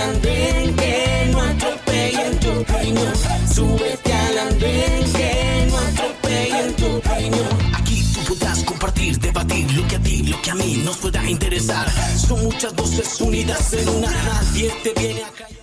al andén, que no atropellen tu opinión. Súbete al andén, que no atropellen tu opinión. Aquí tú podrás compartir, debatir lo que a ti, lo que a mí nos pueda interesar. Son muchas voces unidas en una, nadie te viene a callar.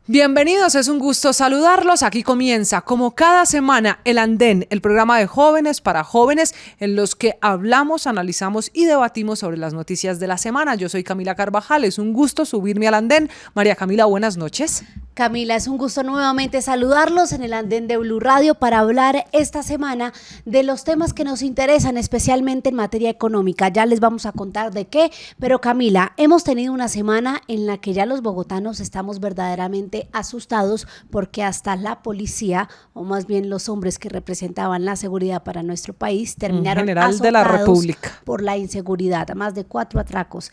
Bienvenidos, es un gusto saludarlos. Aquí comienza, como cada semana, El Andén, el programa de jóvenes para jóvenes en los que hablamos, analizamos y debatimos sobre las noticias de la semana. Yo soy Camila Carvajal, es un gusto subirme al andén. María Camila, buenas noches. Camila, es un gusto nuevamente saludarlos en el andén de Blue Radio para hablar esta semana de los temas que nos interesan, especialmente en materia económica. Ya les vamos a contar de qué, pero Camila, hemos tenido una semana en la que ya los bogotanos estamos verdaderamente asustados porque hasta la policía, o más bien los hombres que representaban la seguridad para nuestro país, terminaron general de la República por la inseguridad. Más de 4 atracos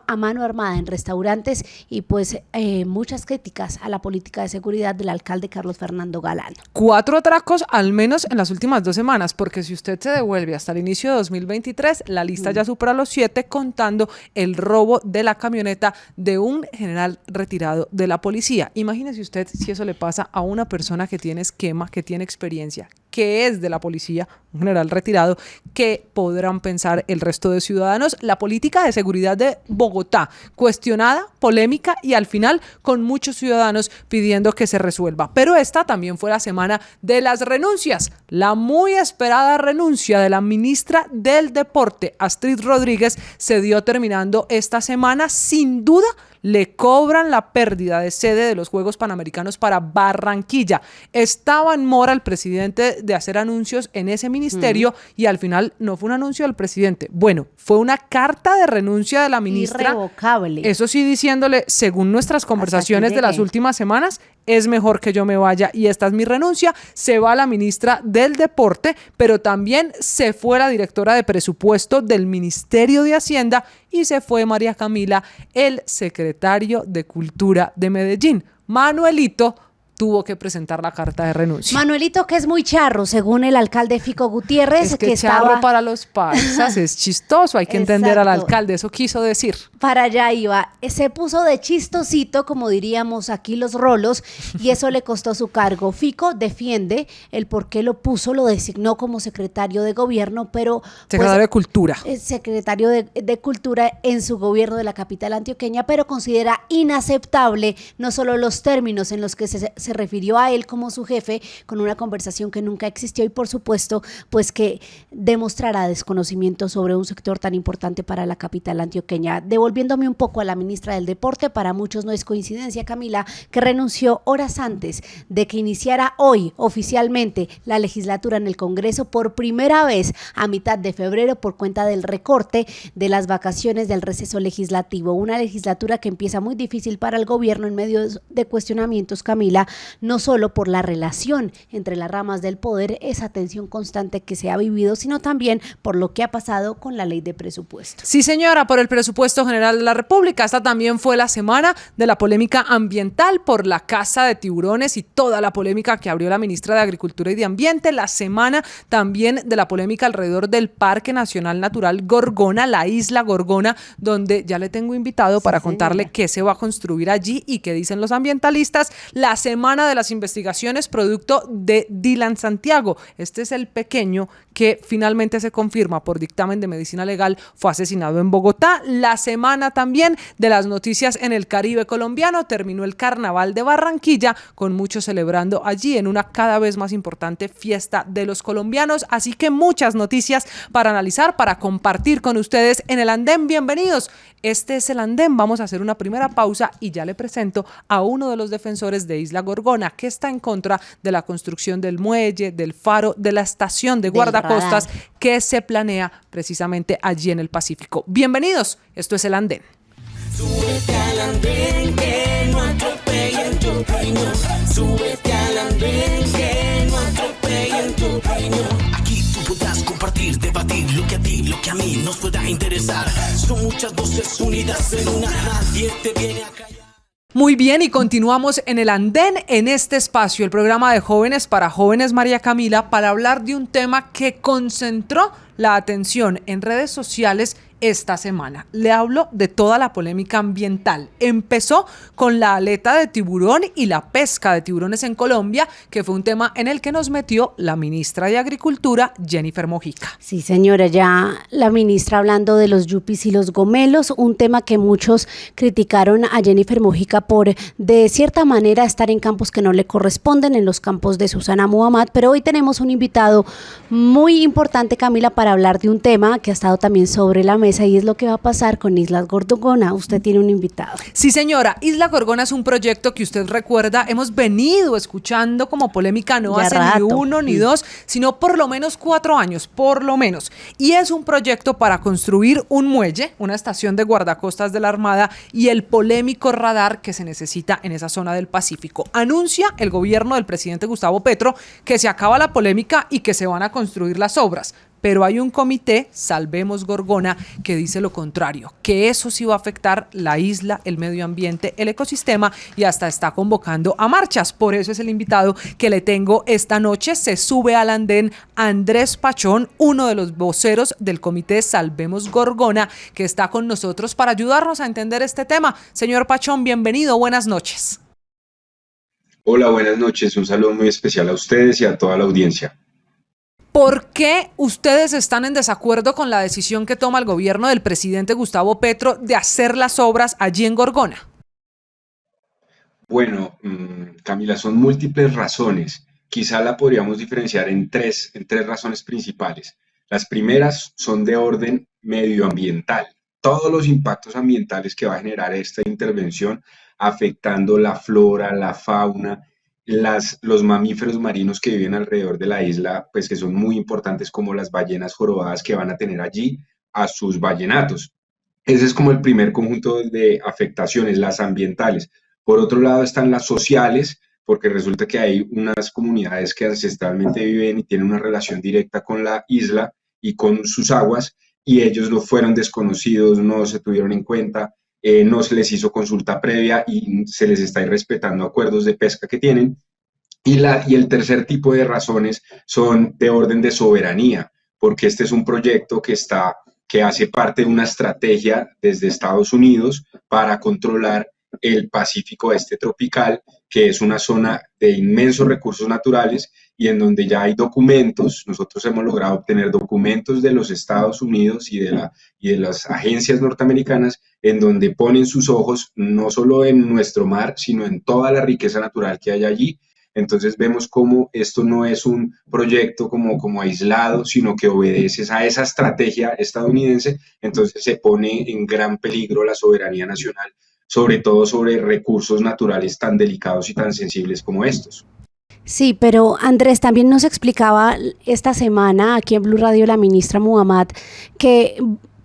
a mano armada en restaurantes y pues muchas críticas a la política de seguridad del alcalde Carlos Fernando Galán. 4 atracos al menos en las últimas 2 semanas, porque si usted se devuelve hasta el inicio de 2023, la lista ya supera los 7, contando el robo de la camioneta de un general retirado de la policía. Imagínese usted si eso le pasa a una persona que tiene esquema, que tiene experiencia, que es de la policía, un general retirado. ¿Qué podrán pensar el resto de ciudadanos? La política de seguridad de Bogotá, cuestionada, polémica y al final con muchos ciudadanos pidiendo que se resuelva. Pero esta también fue la semana de las renuncias. La muy esperada renuncia de la ministra del Deporte, Astrid Rodríguez, se dio terminando esta semana. Sin duda, le cobran la pérdida de sede de los Juegos Panamericanos para Barranquilla. Estaba en mora el presidente de hacer anuncios en ese ministerio y al final no fue un anuncio del presidente. Bueno, fue una carta de renuncia de la ministra. Irrevocable. Eso sí, diciéndole, según nuestras conversaciones de las últimas semanas, es mejor que yo me vaya y esta es mi renuncia. Se va la ministra del Deporte, pero también se fue la directora de presupuesto del Ministerio de Hacienda y se fue María Camila, el secretario de Cultura de Medellín. Manuelito tuvo que presentar la carta de renuncia. Manuelito, que es muy charro, según el alcalde Fico Gutiérrez. Es que charro estaba para los paisas es chistoso, hay que entender al alcalde, eso quiso decir. Para allá iba, se puso de chistosito, como diríamos aquí los rolos, y eso le costó su cargo. Fico defiende el por qué lo puso, lo designó como secretario de gobierno, pero secretario de Cultura. Es secretario de Cultura en su gobierno de la capital antioqueña, pero considera inaceptable no solo los términos en los que se refirió a él como su jefe, con una conversación que nunca existió y por supuesto pues que demostrará desconocimiento sobre un sector tan importante para la capital antioqueña. Devolviéndome un poco a la ministra del Deporte, para muchos no es coincidencia, Camila, que renunció horas antes de que iniciara hoy oficialmente la legislatura en el Congreso, por primera vez a mitad de febrero, por cuenta del recorte de las vacaciones del receso legislativo. Una legislatura que empieza muy difícil para el gobierno en medio de cuestionamientos, Camila, no solo por la relación entre las ramas del poder, esa tensión constante que se ha vivido, sino también por lo que ha pasado con la ley de presupuesto. Sí, señora, por el presupuesto general de la República. Esta también fue la semana de la polémica ambiental por la caza de tiburones y toda la polémica que abrió la ministra de Agricultura y de Ambiente. La semana también de la polémica alrededor del Parque Nacional Natural Gorgona, la isla Gorgona, donde ya le tengo invitado para contarle qué se va a construir allí y qué dicen los ambientalistas. La semana de las investigaciones producto de Dylan Santiago. Este es el pequeño que finalmente se confirma por dictamen de medicina legal fue asesinado en Bogotá. La semana también de las noticias en el Caribe colombiano. Terminó el Carnaval de Barranquilla con muchos celebrando allí en una cada vez más importante fiesta de los colombianos. Así que muchas noticias para analizar, para compartir con ustedes en el andén. Bienvenidos. Este es el andén. Vamos a hacer una primera pausa y ya le presento a uno de los defensores de Isla Gorgona, que está en contra de la construcción del muelle, del faro, de la estación de guardacostas que se planea precisamente allí en el Pacífico. Bienvenidos, esto es el andén. Súbete al andén, que no atropellen tu opinión. Súbete al andén, que no atropellen tu opinión. Aquí tú podrás compartir, debatir lo que a ti, lo que a mí nos pueda interesar. Son muchas voces unidas en una, nadie te viene a callar. Muy bien, y continuamos en el andén, en este espacio, el programa de jóvenes para jóvenes, María Camila, para hablar de un tema que concentró la atención en redes sociales esta semana. Le hablo de toda la polémica ambiental. Empezó con la aleta de tiburón y la pesca de tiburones en Colombia, que fue un tema en el que nos metió la ministra de Agricultura, Jennifer Mojica. Sí, señora, ya la ministra hablando de los yupis y los gomelos, un tema que muchos criticaron a Jennifer Mojica por, de cierta manera, estar en campos que no le corresponden, en los campos de Susana Muhammad, pero hoy tenemos un invitado muy importante, Camila, para hablar de un tema que ha estado también sobre la mesa, y es lo que va a pasar con Islas Gorgona. Usted tiene un invitado. Sí, señora. Isla Gorgona es un proyecto que usted recuerda, hemos venido escuchando como polémica no Ya hace rato. ni uno ni dos, sino por lo menos 4 años, por lo menos. Y es un proyecto para construir un muelle, una estación de guardacostas de la Armada y el polémico radar que se necesita en esa zona del Pacífico. Anuncia el gobierno del presidente Gustavo Petro que se acaba la polémica y que se van a construir las obras. Pero hay un comité, Salvemos Gorgona, que dice lo contrario, que eso sí va a afectar la isla, el medio ambiente, el ecosistema, y hasta está convocando a marchas. Por eso es el invitado que le tengo esta noche. Se sube al andén Andrés Pachón, uno de los voceros del comité Salvemos Gorgona, que está con nosotros para ayudarnos a entender este tema. Señor Pachón, bienvenido, buenas noches. Hola, buenas noches. Un saludo muy especial a ustedes y a toda la audiencia. ¿Por qué ustedes están en desacuerdo con la decisión que toma el gobierno del presidente Gustavo Petro de hacer las obras allí en Gorgona? Bueno, Camila, son múltiples razones. Quizá la podríamos diferenciar en tres razones principales. Las primeras son de orden medioambiental. Todos los impactos ambientales que va a generar esta intervención afectando la flora, la fauna, los mamíferos marinos que viven alrededor de la isla, pues que son muy importantes, como las ballenas jorobadas que van a tener allí a sus ballenatos. Ese es como el primer conjunto de afectaciones, las ambientales. Por otro lado están las sociales, porque resulta que hay unas comunidades que ancestralmente viven y tienen una relación directa con la isla y con sus aguas, y ellos no fueron desconocidos, no se tuvieron en cuenta, no se les hizo consulta previa y se les está irrespetando acuerdos de pesca que tienen. Y el tercer tipo de razones son de orden de soberanía, porque este es un proyecto que hace parte de una estrategia desde Estados Unidos para controlar el Pacífico este tropical, que es una zona de inmensos recursos naturales y en donde ya hay documentos. Nosotros hemos logrado obtener documentos de los Estados Unidos y de las agencias norteamericanas, en donde ponen sus ojos no solo en nuestro mar, sino en toda la riqueza natural que hay allí. Entonces vemos cómo esto no es un proyecto como aislado, sino que obedece a esa estrategia estadounidense. Entonces se pone en gran peligro la soberanía nacional, sobre todo sobre recursos naturales tan delicados y tan sensibles como estos. Sí, pero Andrés, también nos explicaba esta semana aquí en Blue Radio la ministra Muhammad que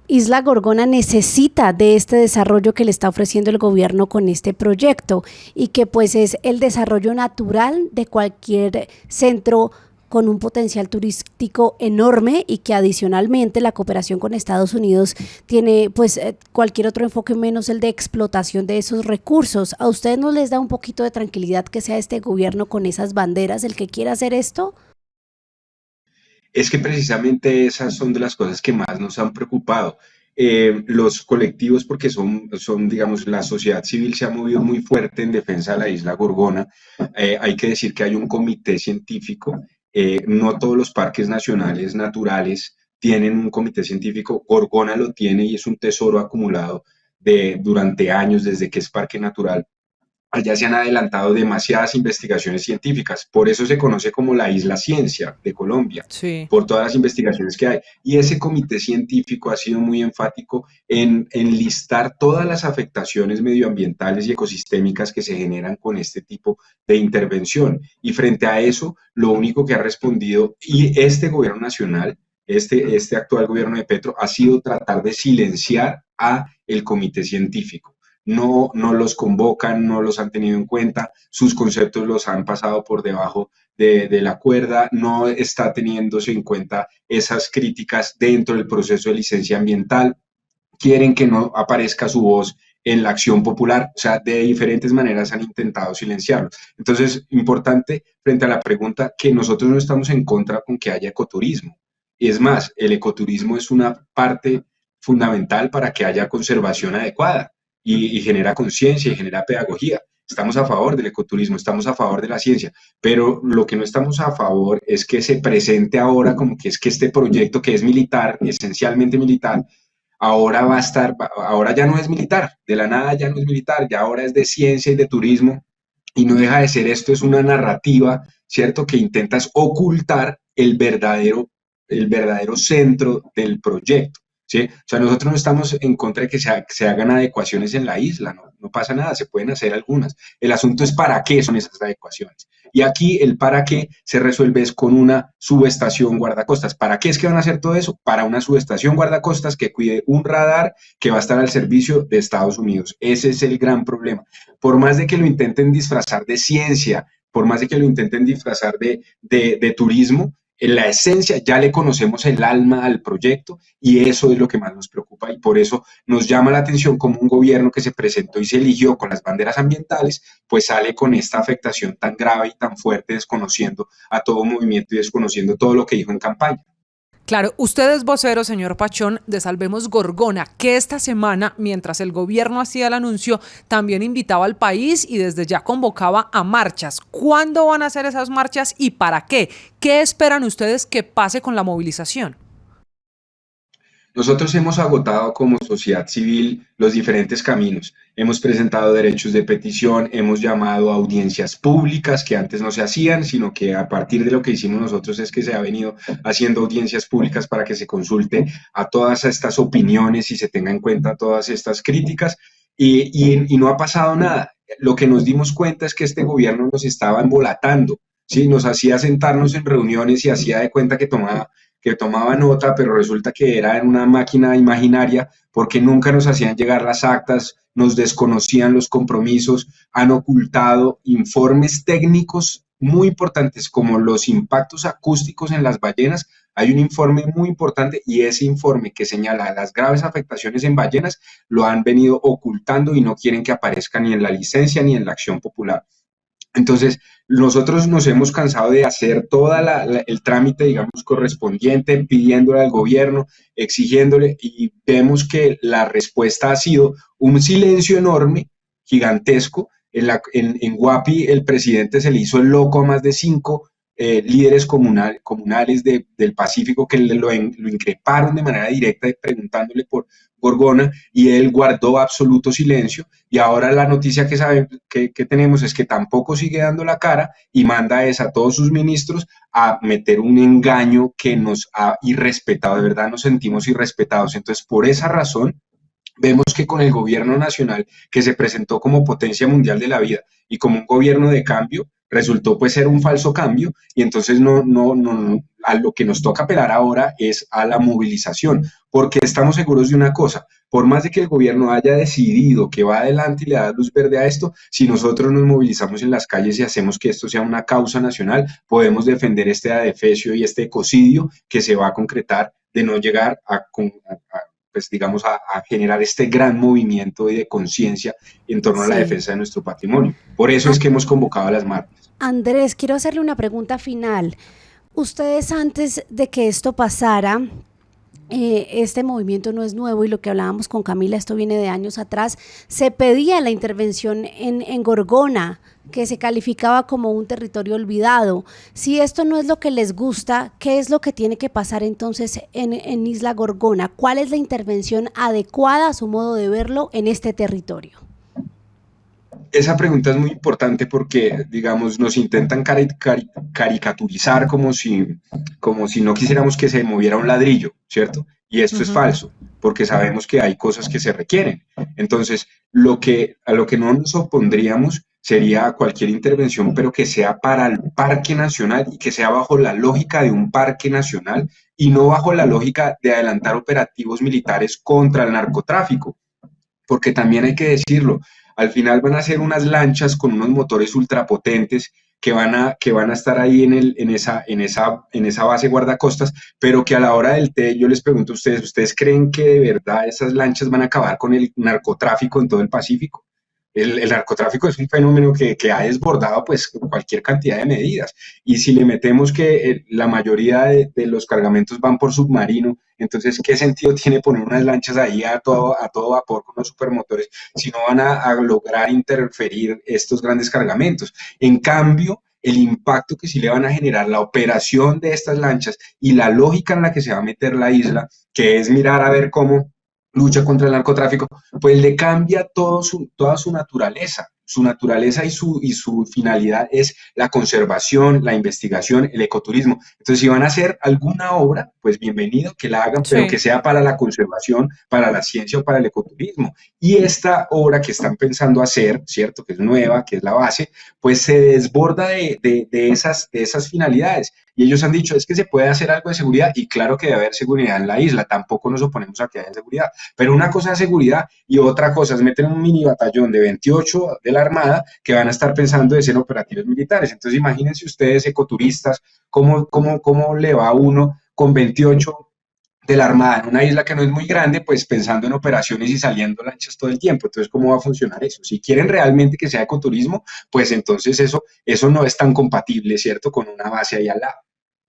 Isla Gorgona necesita de este desarrollo que le está ofreciendo el gobierno con este proyecto y que pues es el desarrollo natural de cualquier centro con un potencial turístico enorme y que adicionalmente la cooperación con Estados Unidos tiene pues cualquier otro enfoque menos el de explotación de esos recursos. ¿A ustedes no les da un poquito de tranquilidad que sea este gobierno con esas banderas el que quiera hacer esto? Es que precisamente esas son de las cosas que más nos han preocupado. Los colectivos, porque digamos, la sociedad civil se ha movido muy fuerte en defensa de la isla Gorgona. Hay que decir que hay un comité científico. No todos los parques nacionales naturales tienen un comité científico. Gorgona lo tiene y es un tesoro acumulado durante años desde que es parque natural. Allá se han adelantado demasiadas investigaciones científicas, por eso se conoce como la Isla Ciencia de Colombia, Sí. por todas las investigaciones que hay. Y ese comité científico ha sido muy enfático en listar todas las afectaciones medioambientales y ecosistémicas que se generan con este tipo de intervención. Y frente a eso, lo único que ha respondido, y este gobierno nacional, este actual gobierno de Petro, ha sido tratar de silenciar a el comité científico. No los convocan, no los han tenido en cuenta, sus conceptos los han pasado por debajo de la cuerda, no está teniéndose en cuenta esas críticas dentro del proceso de licencia ambiental, quieren que no aparezca su voz en la acción popular, o sea, de diferentes maneras han intentado silenciarlo. Entonces, importante frente a la pregunta que nosotros no estamos en contra con que haya ecoturismo. Y es más, el ecoturismo es una parte fundamental para que haya conservación adecuada y genera conciencia y genera pedagogía. Estamos a favor del ecoturismo, estamos a favor de la ciencia, pero lo que no estamos a favor es que se presente ahora como que es que este proyecto que es militar, esencialmente militar, ahora va a estar, ahora ya no es militar, de la nada ya no es militar, ya ahora es de ciencia y de turismo, y no deja de ser esto, es una narrativa, ¿cierto?, que intentas ocultar el verdadero centro del proyecto, ¿sí? O sea, nosotros no estamos en contra de que se hagan adecuaciones en la isla, no pasa nada, se pueden hacer algunas. El asunto es para qué son esas adecuaciones. Y aquí el para qué se resuelve es con una subestación guardacostas. ¿Para qué es que van a hacer todo eso? Para una subestación guardacostas que cuide un radar que va a estar al servicio de Estados Unidos. Ese es el gran problema. Por más de que lo intenten disfrazar de ciencia, por más de que lo intenten disfrazar de turismo, en la esencia ya le conocemos el alma al proyecto y eso es lo que más nos preocupa y por eso nos llama la atención como un gobierno que se presentó y se eligió con las banderas ambientales, pues sale con esta afectación tan grave y tan fuerte, desconociendo a todo movimiento y desconociendo todo lo que dijo en campaña. Claro, usted es vocero, señor Pachón, de Salvemos Gorgona, que esta semana, mientras el gobierno hacía el anuncio, también invitaba al país y desde ya convocaba a marchas. ¿Cuándo van a ser esas marchas y para qué? ¿Qué esperan ustedes que pase con la movilización? Nosotros hemos agotado como sociedad civil los diferentes caminos. Hemos presentado derechos de petición, hemos llamado a audiencias públicas que antes no se hacían, sino que a partir de lo que hicimos nosotros es que se ha venido haciendo audiencias públicas para que se consulte a todas estas opiniones y se tenga en cuenta todas estas críticas y no ha pasado nada. Lo que nos dimos cuenta es que este gobierno nos estaba embolatando, ¿sí? Nos hacía sentarnos en reuniones y hacía de cuenta que tomaba nota, pero resulta que era en una máquina imaginaria porque nunca nos hacían llegar las actas, nos desconocían los compromisos, han ocultado informes técnicos muy importantes como los impactos acústicos en las ballenas. Hay un informe muy importante y ese informe que señala las graves afectaciones en ballenas lo han venido ocultando y no quieren que aparezca ni en la licencia ni en la acción popular. Entonces, nosotros nos hemos cansado de hacer todo el trámite, digamos, correspondiente, pidiéndole al gobierno, exigiéndole, y vemos que la respuesta ha sido un silencio enorme, gigantesco. En Guapi el presidente se le hizo el loco a más de 5 líderes comunales del Pacífico que lo increparon de manera directa preguntándole por Gorgona y él guardó absoluto silencio y ahora la noticia que tenemos es que tampoco sigue dando la cara y manda a todos sus ministros a meter un engaño que nos ha irrespetado, de verdad nos sentimos irrespetados. Entonces por esa razón vemos que con el gobierno nacional que se presentó como potencia mundial de la vida y como un gobierno de cambio, resultó pues ser un falso cambio y entonces a lo que nos toca apelar ahora es a la movilización, porque estamos seguros de una cosa, por más de que el gobierno haya decidido que va adelante y le da luz verde a esto, si nosotros nos movilizamos en las calles y hacemos que esto sea una causa nacional, podemos defender este adefesio y este ecocidio que se va a concretar de no llegar pues digamos, a generar este gran movimiento de conciencia en torno a la defensa de nuestro patrimonio. Por eso es que hemos convocado a las marchas. Andrés, quiero hacerle una pregunta final. Ustedes antes de que esto pasara, este movimiento no es nuevo y lo que hablábamos con Camila, esto viene de años atrás, se pedía la intervención en Gorgona, que se calificaba como un territorio olvidado. Si esto no es lo que les gusta, ¿qué es lo que tiene que pasar entonces en Isla Gorgona? ¿Cuál es la intervención adecuada a su modo de verlo en este territorio? Esa pregunta es muy importante porque, digamos, nos intentan caricaturizar como si no quisiéramos que se moviera un ladrillo, ¿cierto? Y esto es falso, porque sabemos que hay cosas que se requieren. Entonces, a lo que no nos opondríamos sería cualquier intervención, pero que sea para el Parque Nacional y que sea bajo la lógica de un parque nacional y no bajo la lógica de adelantar operativos militares contra el narcotráfico, porque también hay que decirlo, al final van a ser unas lanchas con unos motores ultrapotentes que van a estar ahí en esa base guardacostas, pero que a la hora del té, yo les pregunto a ustedes, ¿ustedes creen que de verdad esas lanchas van a acabar con el narcotráfico en todo el Pacífico? El narcotráfico es un fenómeno que ha desbordado pues cualquier cantidad de medidas. Y si le metemos que la mayoría de los cargamentos van por submarino, entonces, ¿qué sentido tiene poner unas lanchas ahí a todo vapor con los supermotores si no van a lograr interferir estos grandes cargamentos? En cambio, el impacto que sí le van a generar la operación de estas lanchas y la lógica en la que se va a meter la isla, que es mirar a ver cómo lucha contra el narcotráfico, pues le cambia toda su naturaleza. Su naturaleza y su finalidad es la conservación, la investigación, el ecoturismo. Entonces, si van a hacer alguna obra, pues bienvenido, que la hagan, pero que sea para la conservación, para la ciencia o para el ecoturismo. Y esta obra que están pensando hacer, ¿cierto? Que es nueva, que es la base, pues se desborda de esas finalidades. Y ellos han dicho, es que se puede hacer algo de seguridad, y claro que debe haber seguridad en la isla, tampoco nos oponemos a que haya seguridad, pero una cosa es seguridad y otra cosa es meter un mini batallón de 28 de la Armada que van a estar pensando en operativos militares. Entonces imagínense ustedes, ecoturistas, cómo le va a uno con 28 de la Armada en una isla que no es muy grande, pues pensando en operaciones y saliendo lanchas todo el tiempo. Entonces, ¿cómo va a funcionar eso? Si quieren realmente que sea ecoturismo, pues entonces eso no es tan compatible, ¿cierto?, con una base ahí al lado.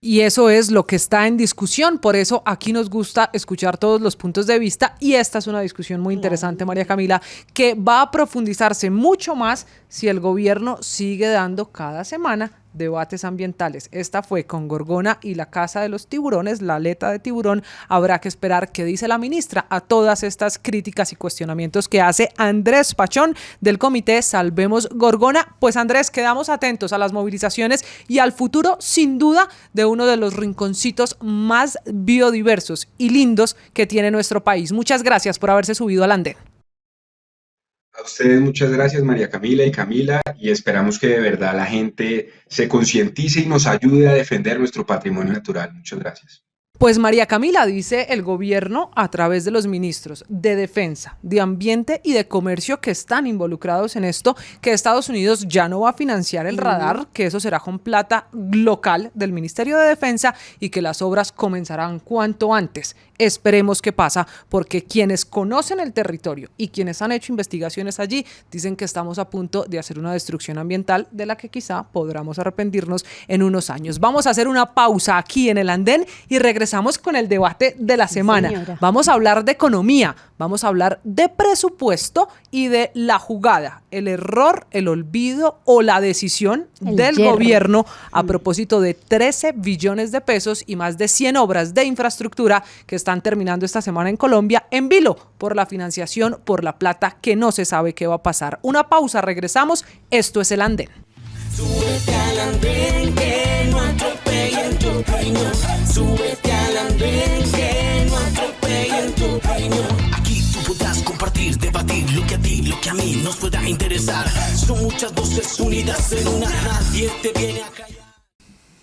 Y eso es lo que está en discusión, por eso aquí nos gusta escuchar todos los puntos de vista y esta es una discusión muy interesante, María Camila, que va a profundizarse mucho más si el gobierno sigue dando cada semana debates ambientales. Esta fue con Gorgona y la Casa de los Tiburones, la aleta de tiburón. Habrá que esperar qué dice la ministra a todas estas críticas y cuestionamientos que hace Andrés Pachón del comité Salvemos Gorgona. Pues Andrés, quedamos atentos a las movilizaciones y al futuro, sin duda, de uno de los rinconcitos más biodiversos y lindos que tiene nuestro país. Muchas gracias por haberse subido al andén. A ustedes muchas gracias, María Camila y Camila, y esperamos que de verdad la gente se concientice y nos ayude a defender nuestro patrimonio natural. Muchas gracias. Pues María Camila, dice el gobierno a través de los ministros de Defensa, de Ambiente y de Comercio que están involucrados en esto, que Estados Unidos ya no va a financiar el radar, que eso será con plata local del Ministerio de Defensa y que las obras comenzarán cuanto antes. Esperemos qué pasa, porque quienes conocen el territorio y quienes han hecho investigaciones allí dicen que estamos a punto de hacer una destrucción ambiental de la que quizá podamos arrepentirnos en unos años. Vamos a hacer una pausa aquí en el andén y regresamos con el debate de la semana. Señora. Vamos a hablar de economía, vamos a hablar de presupuesto y de la jugada, el error, el olvido o la decisión del gobierno a propósito de 13 billones de pesos y más de 100 obras de infraestructura que están terminando esta semana en Colombia en vilo por la financiación, por la plata que no se sabe qué va a pasar. Una pausa, regresamos. Esto es El Andén. Súbete al andén que no atropellen tu opinión. Súbete al andén que no atropellen tu opinión. Aquí tú podrás compartir, debatir lo que a ti, lo que a mí nos pueda interesar. Son muchas voces unidas en una, nadie te viene a callar.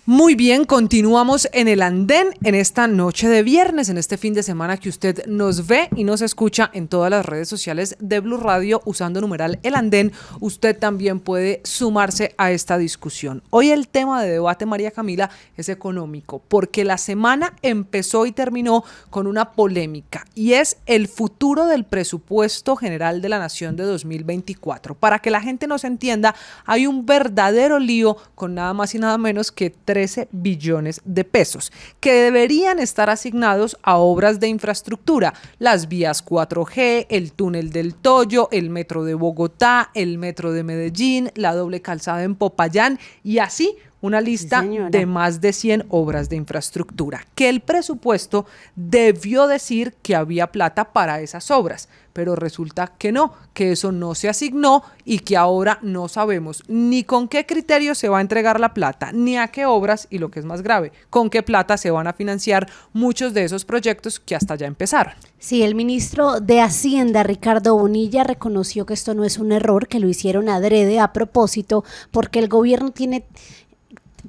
Muy bien, continuamos en el andén en esta noche de viernes, en este fin de semana que usted nos ve y nos escucha en todas las redes sociales de Blue Radio usando numeral El Andén. Usted también puede sumarse a esta discusión. Hoy el tema de debate, María Camila, es económico, porque la semana empezó y terminó con una polémica y es el futuro del presupuesto general de la Nación de 2024. Para que la gente nos entienda, hay un verdadero lío con nada más y nada menos que 13 billones de pesos que deberían estar asignados a obras de infraestructura, las vías 4G, el túnel del Toyo, el metro de Bogotá, el metro de Medellín, la doble calzada en Popayán y así una lista de más de 100 obras de infraestructura, que el presupuesto debió decir que había plata para esas obras, pero resulta que no, que eso no se asignó y que ahora no sabemos ni con qué criterio se va a entregar la plata, ni a qué obras y lo que es más grave, con qué plata se van a financiar muchos de esos proyectos que hasta ya empezaron. Sí, el ministro de Hacienda, Ricardo Bonilla, reconoció que esto no es un error, que lo hicieron adrede a propósito, porque el gobierno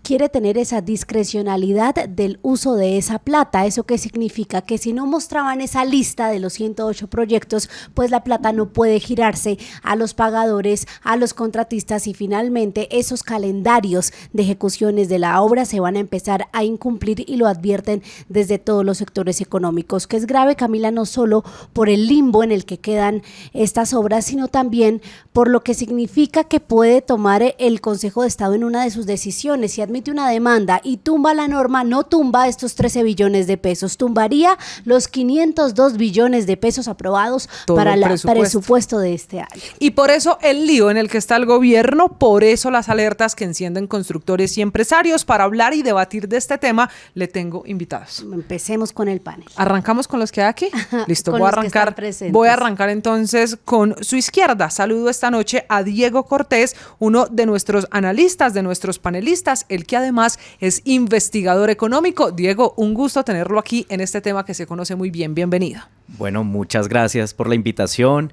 quiere tener esa discrecionalidad del uso de esa plata. ¿Eso qué significa? Que si no mostraban esa lista de los 108 proyectos, pues la plata no puede girarse a los pagadores, a los contratistas, y finalmente esos calendarios de ejecuciones de la obra se van a empezar a incumplir, y lo advierten desde todos los sectores económicos, que es grave, Camila, no solo por el limbo en el que quedan estas obras, sino también por lo que significa que puede tomar el Consejo de Estado en una de sus decisiones. Si admite una demanda y tumba la norma, no tumba estos 13 billones de pesos, tumbaría los 502 billones de pesos aprobados para el presupuesto de este año. Y por eso el lío en el que está el gobierno, por eso las alertas que encienden constructores y empresarios. Para hablar y debatir de este tema, le tengo invitados. Empecemos con el panel. ¿Arrancamos con los que hay aquí? Listo, Con voy a los que están arrancar. presentes. Voy a arrancar entonces con su izquierda. Saludo esta noche a Diego Cortés, uno de nuestros analistas, de nuestros panelistas, el que además es investigador económico. Diego, un gusto tenerlo aquí en este tema que se conoce muy bien. Bienvenido. Bueno, muchas gracias por la invitación,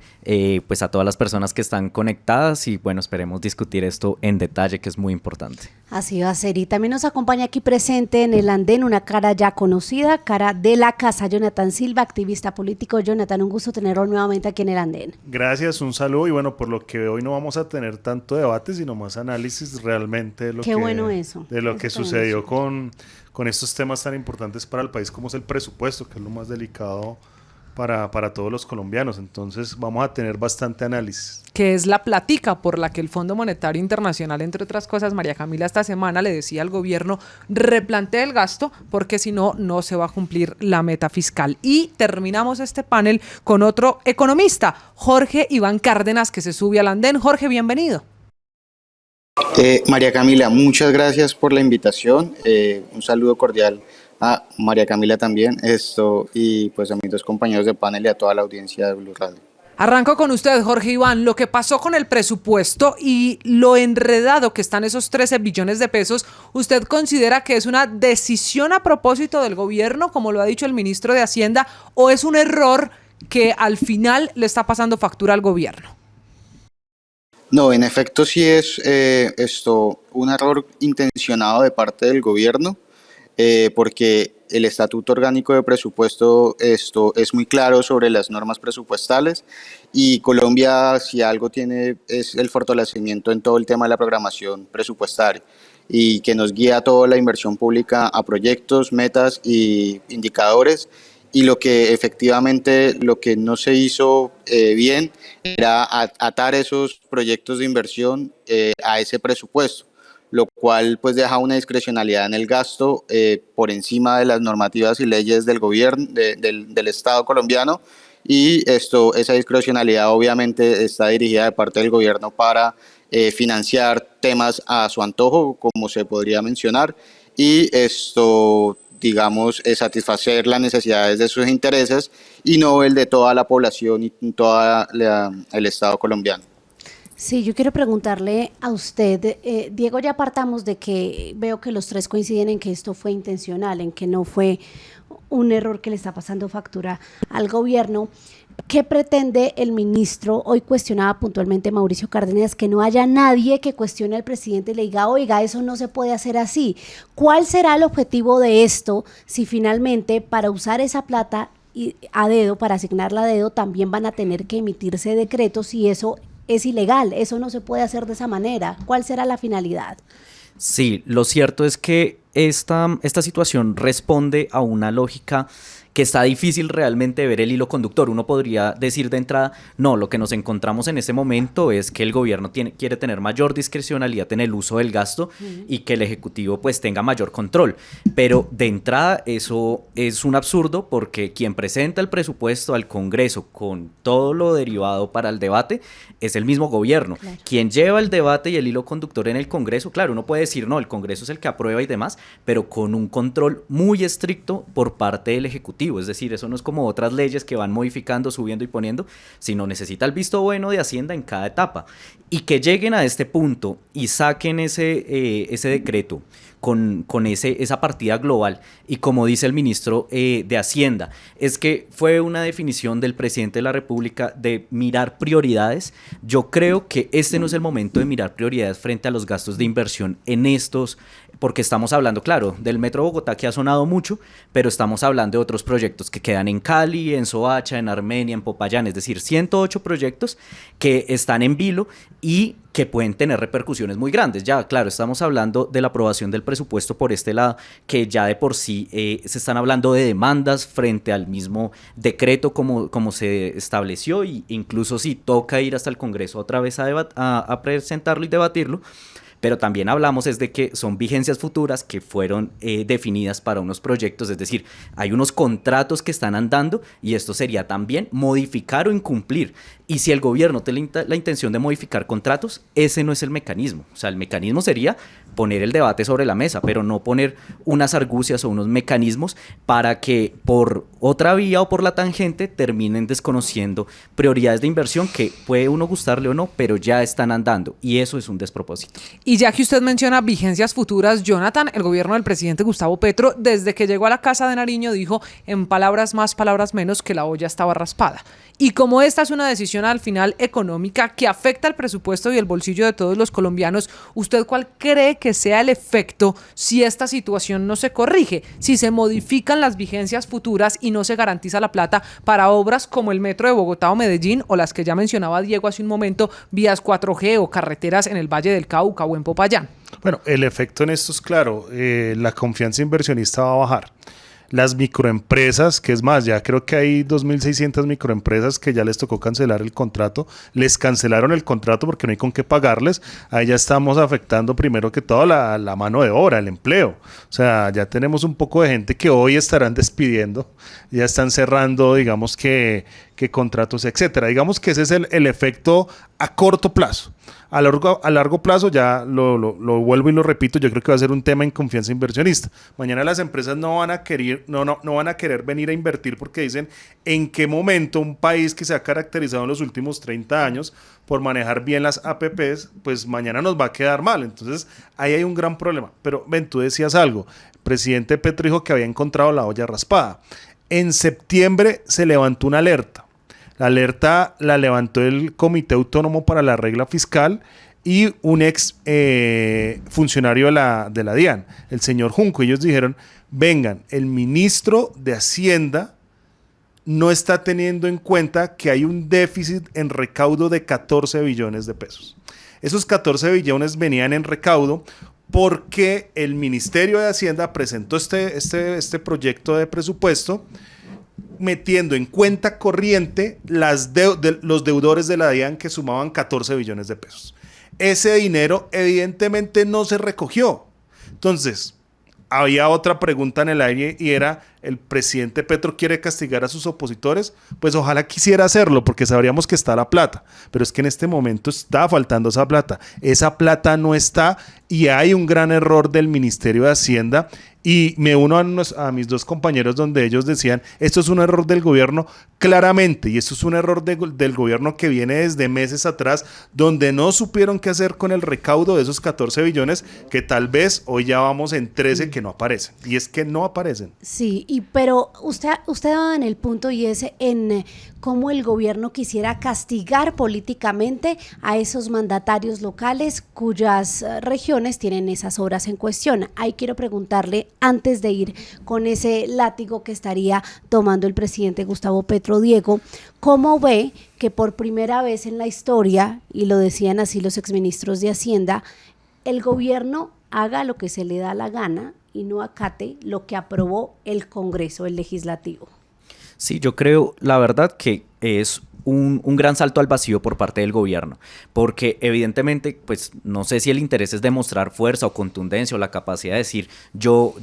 pues a todas las personas que están conectadas, y bueno, esperemos discutir esto en detalle, que es muy importante. Así va a ser. Y también nos acompaña aquí presente en el andén una cara ya conocida, cara de la casa, Jonathan Silva, activista político. Jonathan, un gusto tenerlo nuevamente aquí en el andén. Gracias, un saludo, y bueno, por lo que hoy no vamos a tener tanto debate, sino más análisis realmente de lo que sucedió con estos temas tan importantes para el país como es el presupuesto, que es lo más delicado para todos los colombianos. Entonces vamos a tener bastante análisis. Que es la plática por la que el Fondo Monetario Internacional, entre otras cosas, María Camila, esta semana le decía al gobierno: replantee el gasto, porque si no, no se va a cumplir la meta fiscal. Y terminamos este panel con otro economista, Jorge Iván Cárdenas, que se sube al andén. Jorge, bienvenido. María Camila, muchas gracias por la invitación. Un saludo cordial a María Camila también, y pues a mis dos compañeros de panel y a toda la audiencia de Blue Radio. Arranco con usted, Jorge Iván. Lo que pasó con el presupuesto y lo enredado que están esos 13 billones de pesos, ¿usted considera que es una decisión a propósito del gobierno, como lo ha dicho el ministro de Hacienda, o es un error que al final le está pasando factura al gobierno? No, en efecto sí es un error intencionado de parte del gobierno, porque el Estatuto Orgánico de Presupuesto es muy claro sobre las normas presupuestales, y Colombia, si algo tiene, es el fortalecimiento en todo el tema de la programación presupuestaria, y que nos guía toda la inversión pública a proyectos, metas y indicadores. Y lo que no se hizo bien era atar esos proyectos de inversión a ese presupuesto, lo cual pues deja una discrecionalidad en el gasto por encima de las normativas y leyes del gobierno, del Estado colombiano, y esa discrecionalidad obviamente está dirigida de parte del gobierno para financiar temas a su antojo, como se podría mencionar, y digamos, satisfacer las necesidades de sus intereses y no el de toda la población y todo el Estado colombiano. Sí, yo quiero preguntarle a usted, Diego, ya partamos de que veo que los tres coinciden en que esto fue intencional, en que no fue un error que le está pasando factura al gobierno. ¿Qué pretende el ministro? Hoy cuestionaba puntualmente Mauricio Cárdenas que no haya nadie que cuestione al presidente y le diga: oiga, eso no se puede hacer así. ¿Cuál será el objetivo de esto si finalmente para usar esa plata a dedo, para asignarla a dedo, también van a tener que emitirse decretos, y eso es ilegal? Eso no se puede hacer de esa manera. ¿Cuál será la finalidad? Sí, lo cierto es que esta situación responde a una lógica que está difícil realmente ver el hilo conductor. Uno podría decir de entrada: no, lo que nos encontramos en este momento es que el gobierno quiere tener mayor discrecionalidad en el uso del gasto y que el Ejecutivo pues tenga mayor control. Pero de entrada eso es un absurdo, porque quien presenta el presupuesto al Congreso con todo lo derivado para el debate es el mismo gobierno. Claro. Quien lleva el debate y el hilo conductor en el Congreso, claro, uno puede decir: no, el Congreso es el que aprueba y demás, pero con un control muy estricto por parte del Ejecutivo. Es decir, eso no es como otras leyes que van modificando, subiendo y poniendo, sino necesita el visto bueno de Hacienda en cada etapa. Y que lleguen a este punto y saquen ese decreto esa partida global. Y como dice el ministro de Hacienda, es que fue una definición del presidente de la República de mirar prioridades. Yo creo que este no es el momento de mirar prioridades frente a los gastos de inversión en estos, porque estamos hablando, claro, del Metro Bogotá, que ha sonado mucho, pero estamos hablando de otros proyectos que quedan en Cali, en Soacha, en Armenia, en Popayán, es decir, 108 proyectos que están en vilo y que pueden tener repercusiones muy grandes. Ya, claro, estamos hablando de la aprobación del presupuesto por este lado, que ya de por sí se están hablando de demandas frente al mismo decreto como se estableció, e incluso si toca ir hasta el Congreso otra vez a presentarlo y debatirlo. Pero también hablamos es de que son vigencias futuras que fueron definidas para unos proyectos, es decir, hay unos contratos que están andando y esto sería también modificar o incumplir. Y si el gobierno tiene la intención de modificar contratos, ese no es el mecanismo. O sea, el mecanismo sería poner el debate sobre la mesa, pero no poner unas argucias o unos mecanismos para que por otra vía o por la tangente terminen desconociendo prioridades de inversión que puede uno gustarle o no, pero ya están andando y eso es un despropósito. Y ya que usted menciona vigencias futuras, Jonathan, el gobierno del presidente Gustavo Petro, desde que llegó a la Casa de Nariño, dijo en palabras más, palabras menos, que la olla estaba raspada. Y como esta es una decisión al final económica que afecta al presupuesto y el bolsillo de todos los colombianos, ¿usted cuál cree que sea el efecto si esta situación no se corrige? Si se modifican las vigencias futuras y no se garantiza la plata para obras como el Metro de Bogotá o Medellín o las que ya mencionaba Diego hace un momento, vías 4G o carreteras en el Valle del Cauca o en Popayán. Bueno, el efecto en esto es claro, la confianza inversionista va a bajar. Las microempresas, que es más, ya creo que hay 2.600 microempresas que ya les tocó cancelar el contrato, les cancelaron el contrato porque no hay con qué pagarles, ahí ya estamos afectando primero que todo la mano de obra, el empleo, o sea, ya tenemos un poco de gente que hoy estarán despidiendo, ya están cerrando, digamos que contratos, etcétera, digamos que ese es el efecto a corto plazo. A largo plazo, ya lo vuelvo y lo repito, yo creo que va a ser un tema en confianza inversionista. Mañana las empresas no van a querer venir a invertir porque dicen en qué momento un país que se ha caracterizado en los últimos 30 años por manejar bien las APPs, pues mañana nos va a quedar mal. Entonces, ahí hay un gran problema. Pero, ven, tú decías algo. El presidente Petro dijo que había encontrado la olla raspada. En septiembre se levantó una alerta. La alerta la levantó el Comité Autónomo para la Regla Fiscal y un ex funcionario de la DIAN, el señor Junco. Ellos dijeron, vengan, el ministro de Hacienda no está teniendo en cuenta que hay un déficit en recaudo de 14 billones de pesos. Esos 14 billones venían en recaudo porque el Ministerio de Hacienda presentó este proyecto de presupuesto metiendo en cuenta corriente los deudores de la DIAN que sumaban 14 billones de pesos. Ese dinero evidentemente no se recogió. Entonces, había otra pregunta en el aire y era, ¿el presidente Petro quiere castigar a sus opositores? Pues ojalá quisiera hacerlo porque sabríamos que está la plata, pero es que en este momento está faltando esa plata no está y hay un gran error del Ministerio de Hacienda. Y me uno a mis dos compañeros donde ellos decían, esto es un error del gobierno claramente, y esto es un error del gobierno que viene desde meses atrás, donde no supieron qué hacer con el recaudo de esos 14 billones, que tal vez hoy ya vamos en 13 que no aparecen, y es que no aparecen. Sí, pero usted va en el punto y es en cómo el gobierno quisiera castigar políticamente a esos mandatarios locales cuyas regiones tienen esas obras en cuestión. Ahí quiero preguntarle, antes de ir con ese látigo que estaría tomando el presidente Gustavo Petro, Diego, ¿cómo ve que por primera vez en la historia, y lo decían así los exministros de Hacienda, el gobierno haga lo que se le da la gana y no acate lo que aprobó el Congreso, el Legislativo? Sí, yo creo, la verdad, que es un gran salto al vacío por parte del gobierno, porque evidentemente, pues no sé si el interés es demostrar fuerza o contundencia o la capacidad de decir yo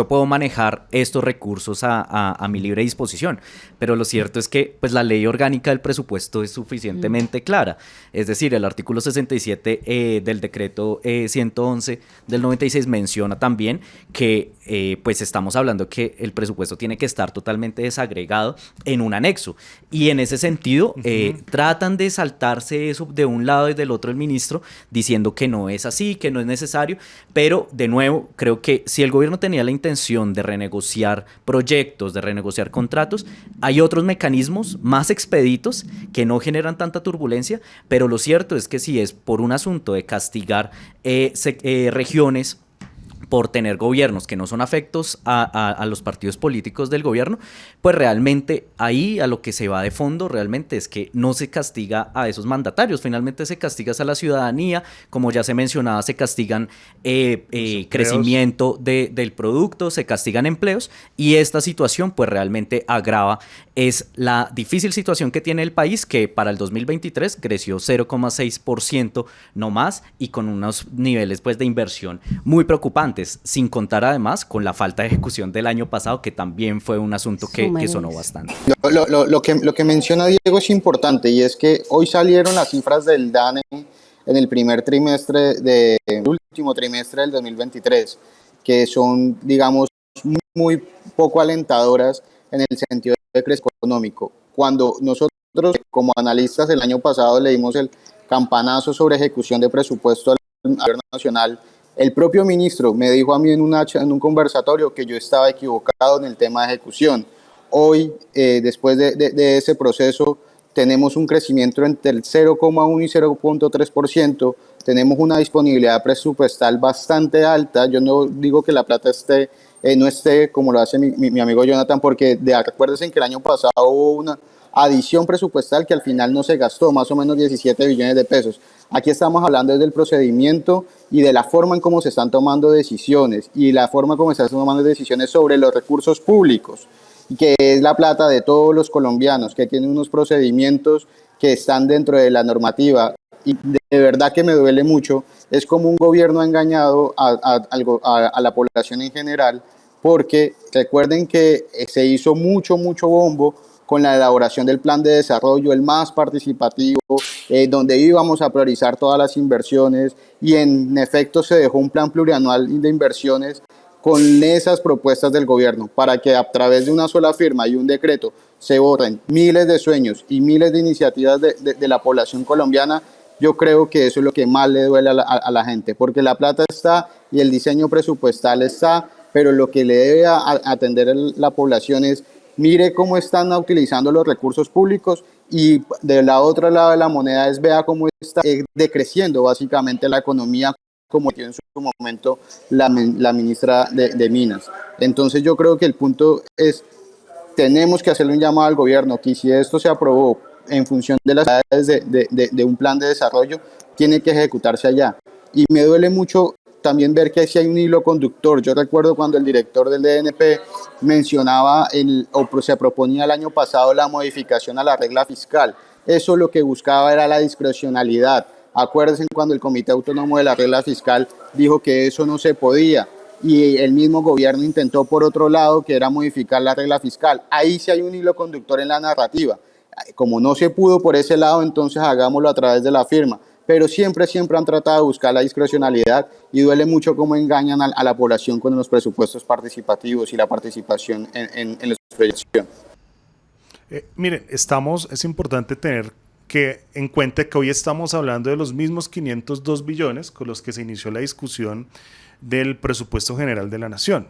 puedo manejar estos recursos a mi libre disposición, pero lo cierto es que pues la ley orgánica del presupuesto es suficientemente clara, es decir, el artículo 67 del decreto 111 del 96 menciona también que pues estamos hablando que el presupuesto tiene que estar totalmente desagregado en un anexo, y en ese sentido tratan de saltarse eso de un lado y del otro el ministro, diciendo que no es así, que no es necesario, pero de nuevo, creo que si el gobierno tenía la intención de renegociar proyectos, de renegociar contratos, hay otros mecanismos más expeditos que no generan tanta turbulencia, pero lo cierto es que si es por un asunto de castigar regiones por tener gobiernos que no son afectos a los partidos políticos del gobierno, pues realmente ahí a lo que se va de fondo realmente es que no se castiga a esos mandatarios, finalmente se castiga a la ciudadanía, como ya se mencionaba, se castigan crecimiento del producto, se castigan empleos, y esta situación pues realmente agrava es la difícil situación que tiene el país, que para el 2023 creció 0,6% no más, y con unos niveles pues de inversión muy preocupantes, sin contar además con la falta de ejecución del año pasado, que también fue un asunto que sonó bastante. Lo que menciona Diego es importante, y es que hoy salieron las cifras del DANE en el último trimestre del 2023, que son, digamos, muy poco alentadoras en el sentido de crecimiento económico. Cuando nosotros como analistas el año pasado le dimos el campanazo sobre ejecución de presupuesto al gobierno nacional, el propio ministro me dijo a mí en un conversatorio que yo estaba equivocado en el tema de ejecución. Hoy, después de ese proceso, tenemos un crecimiento entre el 0,1 y 0,3%, tenemos una disponibilidad presupuestal bastante alta. Yo no digo que la plata no esté como lo hace mi amigo Jonathan, porque recuérdense que el año pasado hubo una adición presupuestal que al final no se gastó, más o menos 17 billones de pesos. Aquí estamos hablando del procedimiento y de la forma en cómo se están tomando decisiones, y la forma en cómo se están tomando decisiones sobre los recursos públicos, que es la plata de todos los colombianos, que tienen unos procedimientos que están dentro de la normativa. Y de verdad que me duele mucho, es como un gobierno ha engañado a la población en general, porque recuerden que se hizo mucho bombo con la elaboración del plan de desarrollo, el más participativo, donde íbamos a priorizar todas las inversiones, y en efecto se dejó un plan plurianual de inversiones con esas propuestas del gobierno, para que a través de una sola firma y un decreto se borren miles de sueños y miles de iniciativas de la población colombiana. Yo creo que eso es lo que más le duele a la gente, porque la plata está y el diseño presupuestal está, pero lo que le debe atender la población es: mire cómo están utilizando los recursos públicos, y de la otra lado de la moneda es vea cómo está decreciendo básicamente la economía, como dio en su momento la ministra de Minas. Entonces yo creo que el punto es, tenemos que hacerle un llamado al gobierno, que si esto se aprobó en función de las necesidades de un plan de desarrollo, tiene que ejecutarse allá. Y me duele mucho también ver que sí hay un hilo conductor. Yo recuerdo cuando el director del DNP mencionaba se proponía el año pasado la modificación a la regla fiscal. Eso lo que buscaba era la discrecionalidad. Acuérdense cuando el Comité Autónomo de la Regla Fiscal dijo que eso no se podía, y el mismo gobierno intentó por otro lado, que era modificar la regla fiscal. Ahí sí hay un hilo conductor en la narrativa. Como no se pudo por ese lado, entonces hagámoslo a través de la firma. Pero siempre han tratado de buscar la discrecionalidad, y duele mucho cómo engañan a la población con los presupuestos participativos y la participación en los proyectos. Miren, es importante tener en cuenta que hoy estamos hablando de los mismos 502 billones con los que se inició la discusión del presupuesto general de la nación.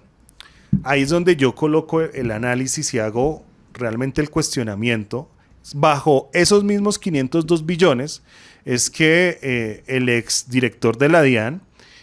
Ahí es donde yo coloco el análisis y hago realmente el cuestionamiento. Bajo esos mismos 502 billones es que el exdirector de la DIAN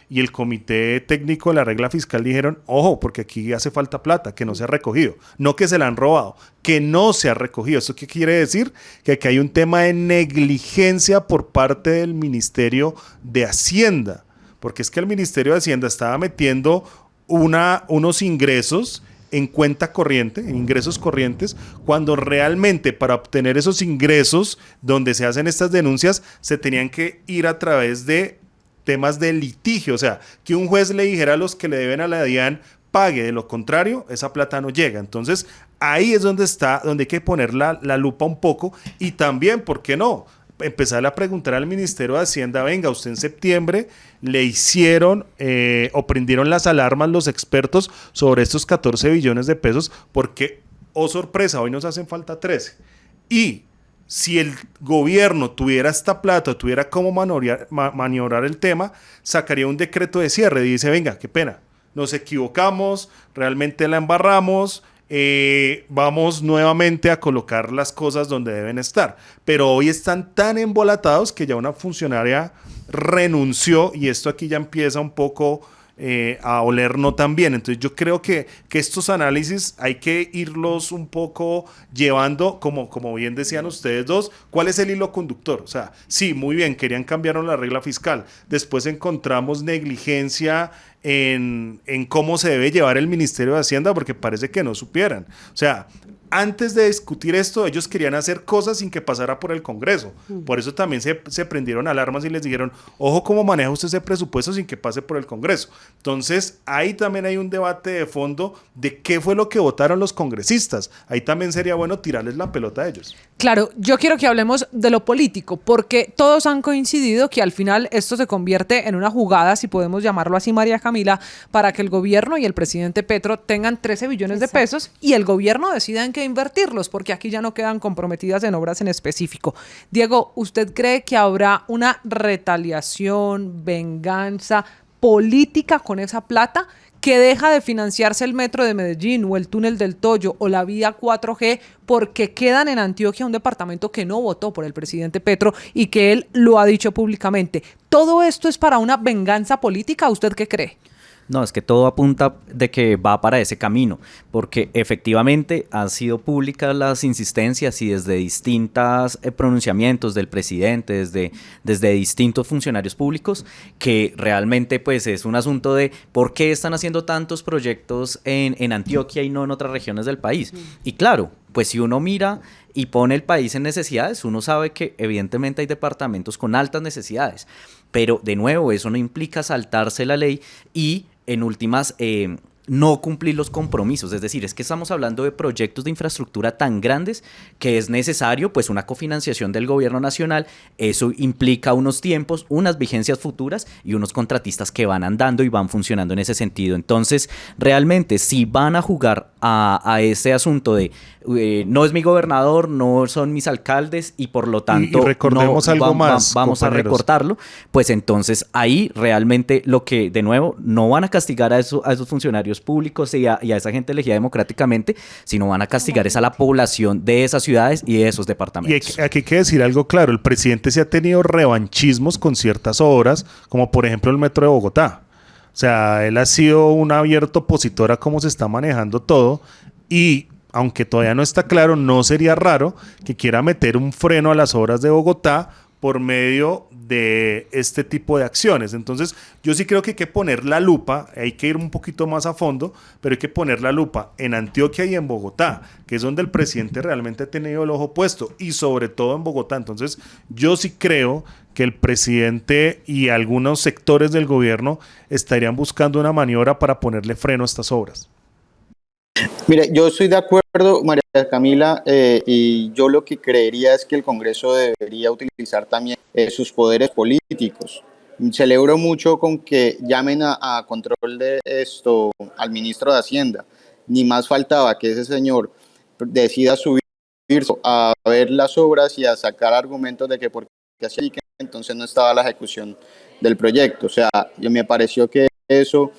y el comité técnico de la regla fiscal dijeron: ojo, porque aquí hace falta plata, que no se ha recogido, no que se la han robado, que no se ha recogido. ¿Eso qué quiere decir? Que aquí hay un tema de negligencia por parte del Ministerio de Hacienda, porque es que el Ministerio de Hacienda estaba metiendo unos ingresos en cuenta corriente, en ingresos corrientes, cuando realmente para obtener esos ingresos donde se hacen estas denuncias se tenían que ir a través de temas de litigio, o sea, que un juez le dijera a los que le deben a la DIAN: pague, de lo contrario, esa plata no llega. Entonces, ahí es donde hay que poner la lupa un poco, y también, ¿por qué no?, empezar a preguntar al Ministerio de Hacienda: venga, usted en septiembre le hicieron o prendieron las alarmas los expertos sobre estos 14 billones de pesos, porque, oh sorpresa, hoy nos hacen falta 13. Y si el gobierno tuviera esta plata, tuviera cómo maniobrar el tema, sacaría un decreto de cierre y dice, venga, qué pena, nos equivocamos, realmente la embarramos, vamos nuevamente a colocar las cosas donde deben estar. Pero hoy están tan embolatados que ya una funcionaria renunció y esto aquí ya empieza un poco a oler no tan bien. Entonces yo creo que estos análisis hay que irlos un poco llevando, como bien decían ustedes dos, ¿cuál es el hilo conductor? O sea, sí, muy bien, querían cambiar la regla fiscal, después encontramos negligencia en cómo se debe llevar el Ministerio de Hacienda porque parece que no supieran. O sea, antes de discutir esto, ellos querían hacer cosas sin que pasara por el Congreso. Por eso también se prendieron alarmas y les dijeron, ojo cómo maneja usted ese presupuesto sin que pase por el Congreso. Entonces, ahí también hay un debate de fondo de qué fue lo que votaron los congresistas. Ahí también sería bueno tirarles la pelota a ellos. Claro, yo quiero que hablemos de lo político, porque todos han coincidido que al final esto se convierte en una jugada, si podemos llamarlo así, María Camila, para que el gobierno y el presidente Petro tengan 13 billones de pesos y el gobierno decida en qué invertirlos, porque aquí ya no quedan comprometidas en obras en específico. Diego, ¿usted cree que habrá una retaliación, venganza política con esa plata que deja de financiarse el metro de Medellín o el túnel del Toyo o la vía 4G porque quedan en Antioquia, un departamento que no votó por el presidente Petro y que él lo ha dicho públicamente? ¿Todo esto es para una venganza política? ¿Usted qué cree? No, es que todo apunta de que va para ese camino, porque efectivamente han sido públicas las insistencias y desde distintos pronunciamientos del presidente, desde distintos funcionarios públicos, que realmente pues es un asunto de por qué están haciendo tantos proyectos en Antioquia y no en otras regiones del país. Y claro, pues si uno mira y pone el país en necesidades, uno sabe que evidentemente hay departamentos con altas necesidades, pero de nuevo eso no implica saltarse la ley y en últimas no cumplir los compromisos. Es decir, es que estamos hablando de proyectos de infraestructura tan grandes que es necesario pues una cofinanciación del gobierno nacional. Eso implica unos tiempos, unas vigencias futuras y unos contratistas que van andando y van funcionando en ese sentido. Entonces, realmente, si van a jugar a ese asunto de no es mi gobernador, no son mis alcaldes y por lo tanto y recordemos algo más, vamos a recortarlo, pues entonces ahí realmente lo que, de nuevo, no van a castigar a esos funcionarios públicos y a esa gente elegida democráticamente, sino van a castigar es a la población de esas ciudades y de esos departamentos. Y aquí hay que decir algo claro, el presidente sí ha tenido revanchismos con ciertas obras, como por ejemplo el metro de Bogotá. O sea, él ha sido un abierto opositor a cómo se está manejando todo y aunque todavía no está claro, no sería raro que quiera meter un freno a las obras de Bogotá por medio de este tipo de acciones. Entonces, yo sí creo que hay que poner la lupa, hay que ir un poquito más a fondo, pero hay que poner la lupa en Antioquia y en Bogotá, que es donde el presidente realmente ha tenido el ojo puesto, y sobre todo en Bogotá. Entonces, yo sí creo que el presidente y algunos sectores del gobierno estarían buscando una maniobra para ponerle freno a estas obras. Mire, yo estoy de acuerdo, María Camila, y yo lo que creería es que el Congreso debería utilizar también sus poderes políticos. Celebro mucho con que llamen a control de esto al ministro de Hacienda. Ni más faltaba que ese señor decida subir a ver las obras y a sacar argumentos de que porque así que entonces no estaba la ejecución del proyecto. O sea, yo me pareció que eso...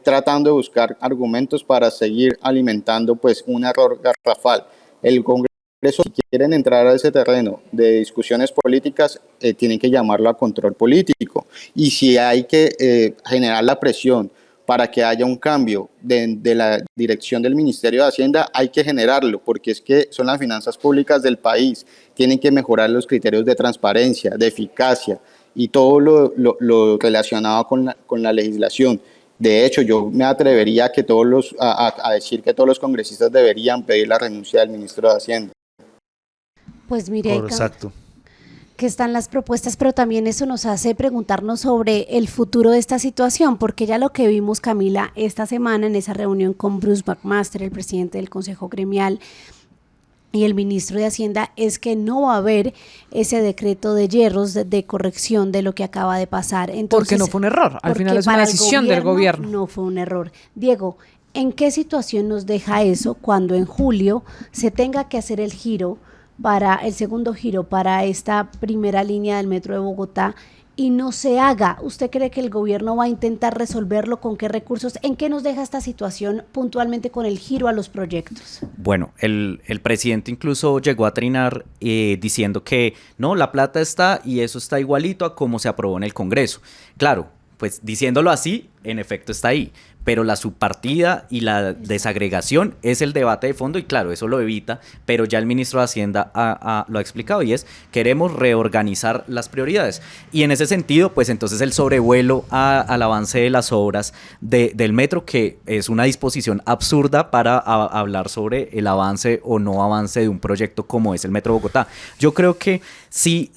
tratando de buscar argumentos para seguir alimentando pues un error garrafal. El Congreso, si quieren entrar a ese terreno de discusiones políticas, tienen que llamarlo a control político. Y si hay que generar la presión para que haya un cambio de la dirección del Ministerio de Hacienda, hay que generarlo, porque es que son las finanzas públicas del país, tienen que mejorar los criterios de transparencia, de eficacia y todo lo relacionado con la legislación. De hecho, yo me atrevería a decir que todos los congresistas deberían pedir la renuncia del ministro de Hacienda. Pues mire, exacto, que están las propuestas, pero también eso nos hace preguntarnos sobre el futuro de esta situación, porque ya lo que vimos, Camila, esta semana en esa reunión con Bruce McMaster, el presidente del Consejo Gremial, y el ministro de Hacienda, es que no va a haber ese decreto de hierros de corrección de lo que acaba de pasar. Entonces, porque no fue un error, al final es una decisión del gobierno. No fue un error. Diego, ¿en qué situación nos deja eso cuando en julio se tenga que hacer el giro para el segundo giro, para esta primera línea del metro de Bogotá, y no se haga, ¿usted cree que el gobierno va a intentar resolverlo? ¿Con qué recursos? ¿En qué nos deja esta situación puntualmente con el giro a los proyectos? Bueno, el presidente incluso llegó a trinar diciendo que no, la plata está y eso está igualito a como se aprobó en el Congreso. Claro, pues diciéndolo así, en efecto está ahí, pero la subpartida y la desagregación es el debate de fondo y claro, eso lo evita, pero ya el ministro de Hacienda lo ha explicado y es, queremos reorganizar las prioridades. Y en ese sentido, pues entonces el sobrevuelo al avance de las obras del metro, que es una disposición absurda para hablar sobre el avance o no avance de un proyecto como es el Metro Bogotá. Yo creo que si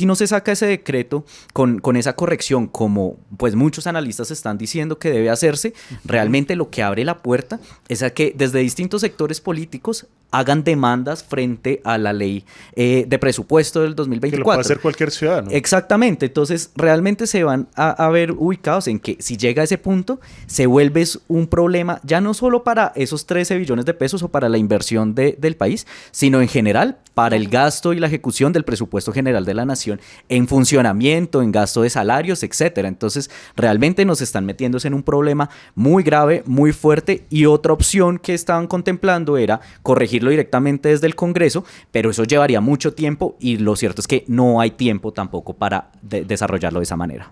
no se saca ese decreto con esa corrección, como pues muchos analistas están diciendo que debe hacerse, realmente lo que abre la puerta es a que desde distintos sectores políticos hagan demandas frente a la ley de presupuesto del 2024. Que lo puede hacer cualquier ciudadano. Exactamente, entonces realmente se van a ver ubicados en que si llega a ese punto, se vuelve un problema ya no solo para esos 13 billones de pesos o para la inversión del país, sino en general para el gasto y la ejecución del presupuesto general de la nación en funcionamiento, en gasto de salarios, etcétera. Entonces realmente nos están metiéndose en un problema muy grave, muy fuerte, y otra opción que estaban contemplando era corregirlo directamente desde el Congreso, pero eso llevaría mucho tiempo y lo cierto es que no hay tiempo tampoco para desarrollarlo de esa manera.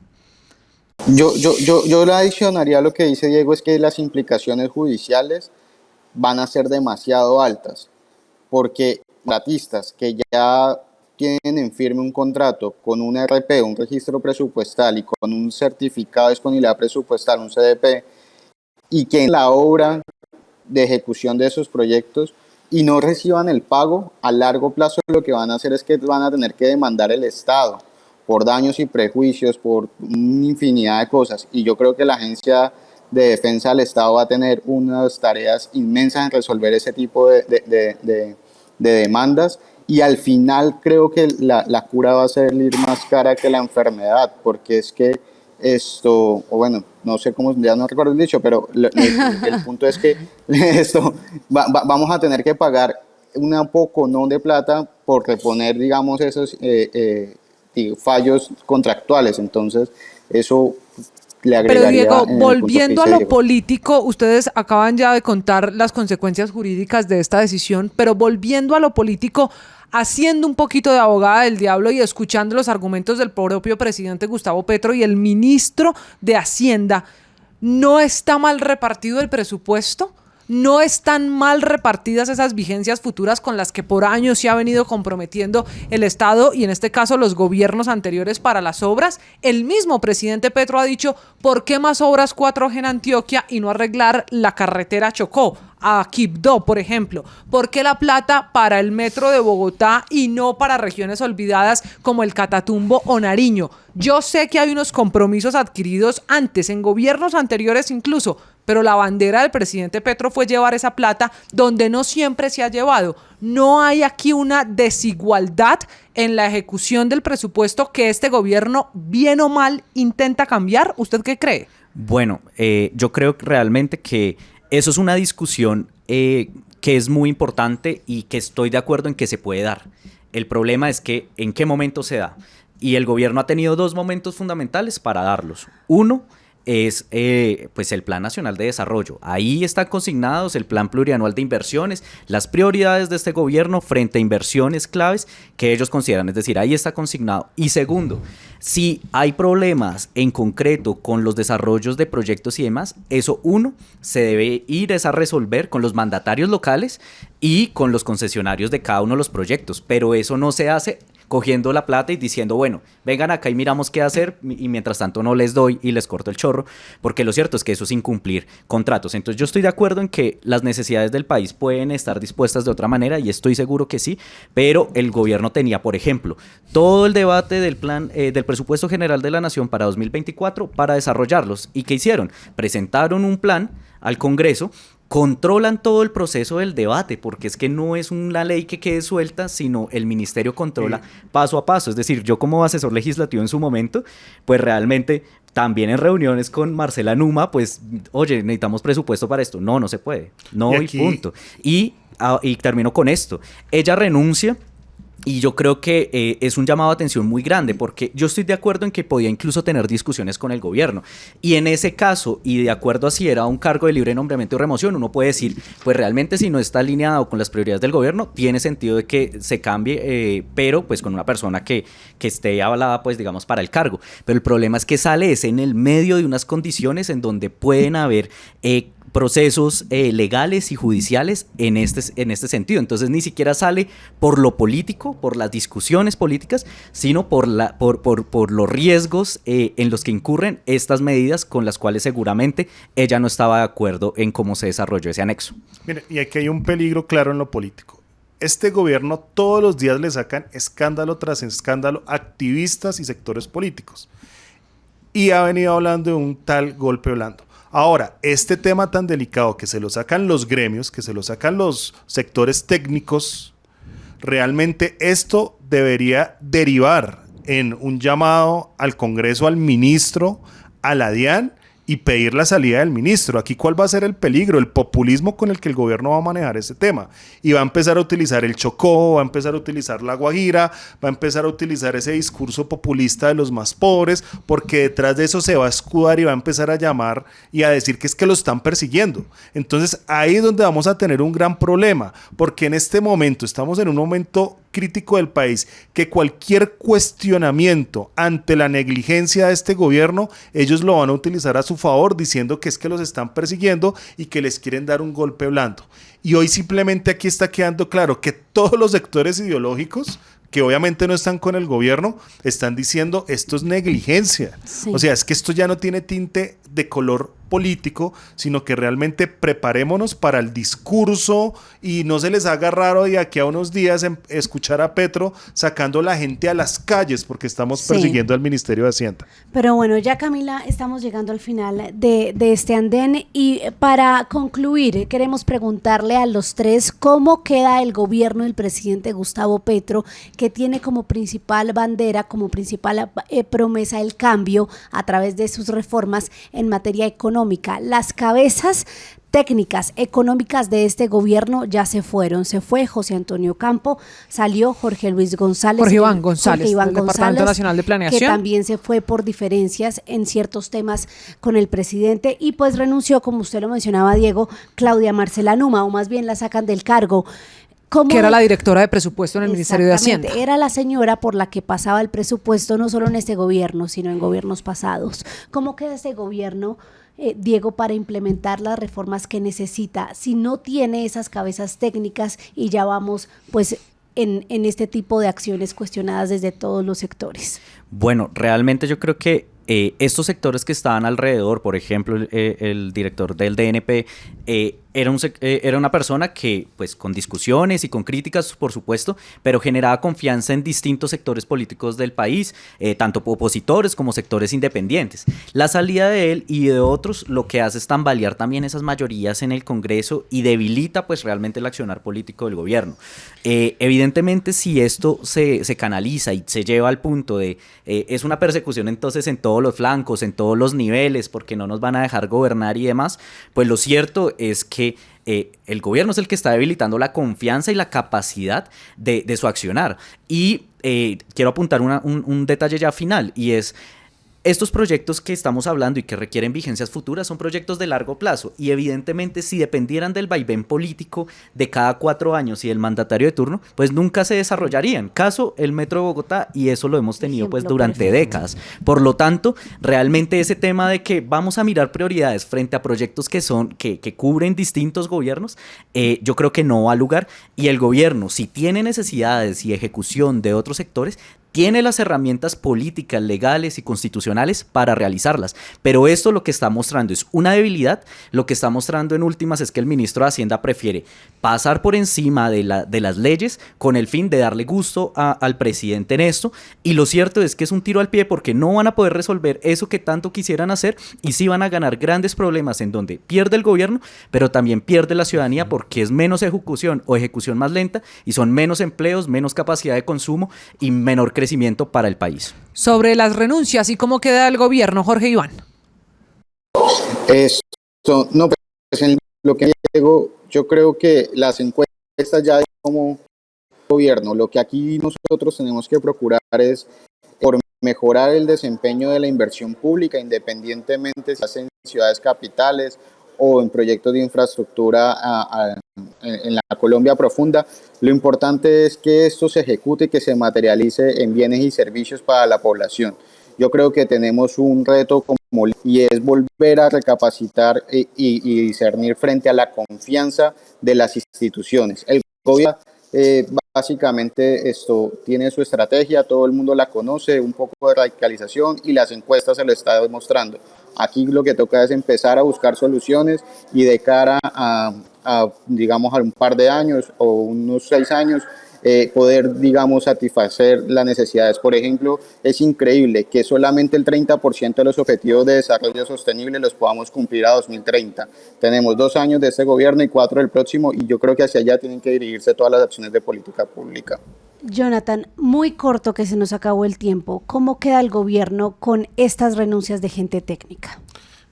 Yo le adicionaría a lo que dice Diego, es que las implicaciones judiciales van a ser demasiado altas, porque contratistas que ya tienen en firme un contrato con un RP, un registro presupuestal, y con un certificado de disponibilidad presupuestal, un CDP, y que en la obra de ejecución de esos proyectos y no reciban el pago, a largo plazo lo que van a hacer es que van a tener que demandar el Estado por daños y prejuicios, por una infinidad de cosas. Y yo creo que la Agencia de Defensa del Estado va a tener unas tareas inmensas en resolver ese tipo de demandas, y al final creo que la cura va a salir más cara que la enfermedad, porque es que esto, o bueno, no sé cómo, ya no recuerdo el dicho, pero el punto es que vamos a tener que pagar un poco no de plata por reponer, digamos, esos fallos contractuales. Entonces eso le agregaría. Pero Diego, volviendo a lo político, ustedes acaban ya de contar las consecuencias jurídicas de esta decisión, pero volviendo a lo político, haciendo un poquito de abogada del diablo y escuchando los argumentos del propio presidente Gustavo Petro y el ministro de Hacienda, ¿no está mal repartido el presupuesto? ¿No están mal repartidas esas vigencias futuras con las que por años se ha venido comprometiendo el Estado y en este caso los gobiernos anteriores para las obras? El mismo presidente Petro ha dicho, ¿por qué más obras 4G en Antioquia y no arreglar la carretera Chocó a Quibdó, por ejemplo? ¿Por qué la plata para el metro de Bogotá y no para regiones olvidadas como el Catatumbo o Nariño? Yo sé que hay unos compromisos adquiridos antes, en gobiernos anteriores incluso, pero la bandera del presidente Petro fue llevar esa plata donde no siempre se ha llevado. ¿No hay aquí una desigualdad en la ejecución del presupuesto que este gobierno, bien o mal, intenta cambiar? ¿Usted qué cree? Bueno, yo creo realmente que eso es una discusión que es muy importante y que estoy de acuerdo en que se puede dar. El problema es que en qué momento se da. Y el gobierno ha tenido dos momentos fundamentales para darlos. Uno es pues el Plan Nacional de Desarrollo. Ahí están consignados el Plan Plurianual de Inversiones, las prioridades de este gobierno frente a inversiones claves que ellos consideran, es decir, ahí está consignado. Y segundo, si hay problemas en concreto con los desarrollos de proyectos y demás, eso se debe ir a resolver con los mandatarios locales y con los concesionarios de cada uno de los proyectos, pero eso no se hace cogiendo la plata y diciendo, bueno, vengan acá y miramos qué hacer, y mientras tanto no les doy y les corto el chorro, porque lo cierto es que eso es incumplir contratos. Entonces yo estoy de acuerdo en que las necesidades del país pueden estar dispuestas de otra manera, y estoy seguro que sí, pero el gobierno tenía, por ejemplo, todo el debate del plan del presupuesto general de la nación para 2024 para desarrollarlos. ¿Y qué hicieron? Presentaron un plan al Congreso, controlan todo el proceso del debate, porque es que no es una ley que quede suelta, sino el ministerio controla paso a paso. Es decir, yo como asesor legislativo en su momento, pues realmente también en reuniones con Marcela Numa, pues, oye, necesitamos presupuesto para esto. No se puede. No, y punto. Y termino con esto. Ella renuncia Y yo creo que es un llamado de atención muy grande, porque yo estoy de acuerdo en que podía incluso tener discusiones con el gobierno. Y en ese caso, y de acuerdo a si era un cargo de libre nombramiento o remoción, uno puede decir, pues realmente si no está alineado con las prioridades del gobierno, tiene sentido de que se cambie, pero pues con una persona que esté avalada, pues digamos, para el cargo. Pero el problema es que sale es en el medio de unas condiciones en donde pueden haber procesos legales y judiciales en este sentido. Entonces ni siquiera sale por lo político, por las discusiones políticas, sino por los riesgos en los que incurren estas medidas con las cuales seguramente ella no estaba de acuerdo en cómo se desarrolló ese anexo. Mire, y aquí hay un peligro claro en lo político. Este gobierno todos los días le sacan escándalo tras escándalo a activistas y sectores políticos. Y ha venido hablando de un tal golpe blando. Ahora, este tema tan delicado que se lo sacan los gremios, que se lo sacan los sectores técnicos, realmente esto debería derivar en un llamado al Congreso, al ministro, a la DIAN, y pedir la salida del ministro. Aquí, ¿cuál va a ser el peligro? El populismo con el que el gobierno va a manejar ese tema. Y va a empezar a utilizar el Chocó, va a empezar a utilizar la Guajira, va a empezar a utilizar ese discurso populista de los más pobres, porque detrás de eso se va a escudar y va a empezar a llamar y a decir que es que lo están persiguiendo. Entonces, ahí es donde vamos a tener un gran problema, porque en este momento estamos en un momento crítico del país, que cualquier cuestionamiento ante la negligencia de este gobierno, ellos lo van a utilizar a su favor, diciendo que es que los están persiguiendo y que les quieren dar un golpe blando. Y hoy simplemente aquí está quedando claro que todos los sectores ideológicos, que obviamente no están con el gobierno, están diciendo esto es negligencia. Sí. O sea, es que esto ya no tiene tinte de color político, sino que realmente preparémonos para el discurso y no se les haga raro de aquí a unos días escuchar a Petro sacando a la gente a las calles porque estamos persiguiendo al Ministerio de Hacienda. Pero bueno, ya Camila, estamos llegando al final de este andén y para concluir queremos preguntarle a los tres cómo queda el gobierno del presidente Gustavo Petro, que tiene como principal bandera, como principal promesa el cambio a través de sus reformas en materia económica. Las cabezas técnicas económicas de este gobierno ya se fueron. Se fue José Antonio Campo, salió Jorge Luis González. Jorge Iván González, del Departamento Nacional de Planeación. Que también se fue por diferencias en ciertos temas con el presidente y pues renunció, como usted lo mencionaba, Diego, Claudia Marcela Numa, o más bien la sacan del cargo. Que era la directora de presupuesto en el Ministerio de Hacienda. Era la señora por la que pasaba el presupuesto no solo en este gobierno, sino en gobiernos pasados. ¿Cómo queda este gobierno, Diego, para implementar las reformas que necesita si no tiene esas cabezas técnicas y ya vamos pues en este tipo de acciones cuestionadas desde todos los sectores? Bueno, realmente yo creo que estos sectores que estaban alrededor, por ejemplo, el director del DNP, era una persona que, pues, con discusiones y con críticas, por supuesto, pero generaba confianza en distintos sectores políticos del país, tanto opositores como sectores independientes. La salida de él y de otros lo que hace es tambalear también esas mayorías en el Congreso y debilita, pues, realmente el accionar político del gobierno. Evidentemente, si esto se canaliza y se lleva al punto de es una persecución entonces en todos los flancos, en todos los niveles, porque no nos van a dejar gobernar y demás, pues lo cierto es que el gobierno es el que está debilitando la confianza y la capacidad de su accionar. Y quiero apuntar un detalle ya final, y es: estos proyectos que estamos hablando y que requieren vigencias futuras son proyectos de largo plazo, y evidentemente si dependieran del vaivén político de cada 4 años y del mandatario de turno, pues nunca se desarrollarían. Caso el Metro de Bogotá, y eso lo hemos tenido pues durante décadas. Por lo tanto, realmente ese tema de que vamos a mirar prioridades frente a proyectos que cubren distintos gobiernos, yo creo que no va a lugar, y el gobierno, si tiene necesidades y ejecución de otros sectores, tiene las herramientas políticas, legales y constitucionales para realizarlas. Pero esto lo que está mostrando es una debilidad. Lo que está mostrando en últimas es que el ministro de Hacienda prefiere pasar por encima de las leyes con el fin de darle gusto al presidente en esto. Y lo cierto es que es un tiro al pie, porque no van a poder resolver eso que tanto quisieran hacer, y sí van a ganar grandes problemas en donde pierde el gobierno, pero también pierde la ciudadanía, porque es menos ejecución o ejecución más lenta, y son menos empleos, menos capacidad de consumo y menor crecimiento para el país. Sobre las renuncias y cómo queda el gobierno, Jorge Iván. No, pues en lo que digo, yo creo que las encuestas ya como gobierno. Lo que aquí nosotros tenemos que procurar es por mejorar el desempeño de la inversión pública, independientemente si hace en ciudades capitales o en proyectos de infraestructura en la Colombia profunda. Lo importante es que esto se ejecute y que se materialice en bienes y servicios para la población. Yo creo que tenemos un reto y es volver a recapacitar y discernir frente a la confianza de las instituciones. El gobierno básicamente esto tiene su estrategia, todo el mundo la conoce, un poco de radicalización y las encuestas se lo están demostrando. Aquí lo que toca es empezar a buscar soluciones y de cara digamos, a un par de años o unos 6 años, poder, digamos, satisfacer las necesidades. Por ejemplo, es increíble que solamente el 30% de los objetivos de desarrollo sostenible los podamos cumplir a 2030. Tenemos 2 años de este gobierno y 4 del próximo, y yo creo que hacia allá tienen que dirigirse todas las acciones de política pública. Jonathan, muy corto que se nos acabó el tiempo. ¿Cómo queda el gobierno con estas renuncias de gente técnica?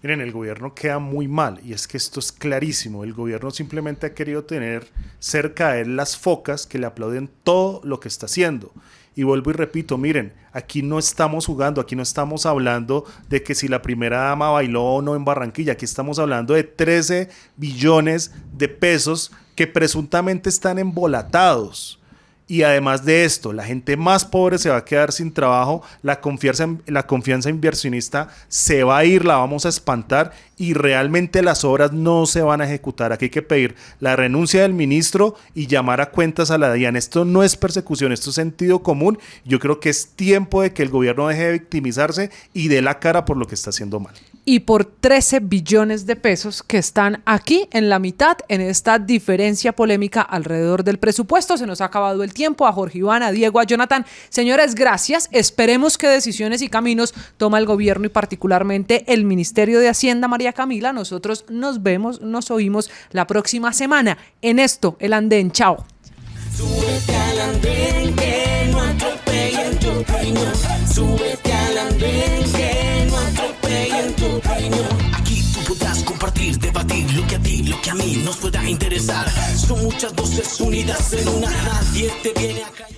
Miren, el gobierno queda muy mal y es que esto es clarísimo. El gobierno simplemente ha querido tener cerca de él las focas que le aplauden todo lo que está haciendo. Y vuelvo y repito, miren, aquí no estamos jugando, aquí no estamos hablando de que si la primera dama bailó o no en Barranquilla, aquí estamos hablando de 13 billones de pesos que presuntamente están embolatados. Y además de esto, la gente más pobre se va a quedar sin trabajo, la confianza inversionista se va a ir, la vamos a espantar y realmente las obras no se van a ejecutar. Aquí hay que pedir la renuncia del ministro y llamar a cuentas a la DIAN. Esto no es persecución, esto es sentido común. Yo creo que es tiempo de que el gobierno deje de victimizarse y dé la cara por lo que está haciendo mal. Y por 13 billones de pesos que están aquí en la mitad, en esta diferencia polémica alrededor del presupuesto. Se nos ha acabado el tiempo. A Jorge Iván, a Diego, a Jonathan. Señores, gracias. Esperemos qué decisiones y caminos toma el gobierno y particularmente el Ministerio de Hacienda, María Camila. Nosotros nos vemos, nos oímos la próxima semana en esto, El Andén. Chao. Súbete al andén que no atropellen tu opinión. Súbete al andén que no atropellen tu opinión. Aquí tú podrás compartir, debatir lo que a ti, lo que a mí nos pueda interesar. Son muchas voces unidas en una. Nadie te viene a callar.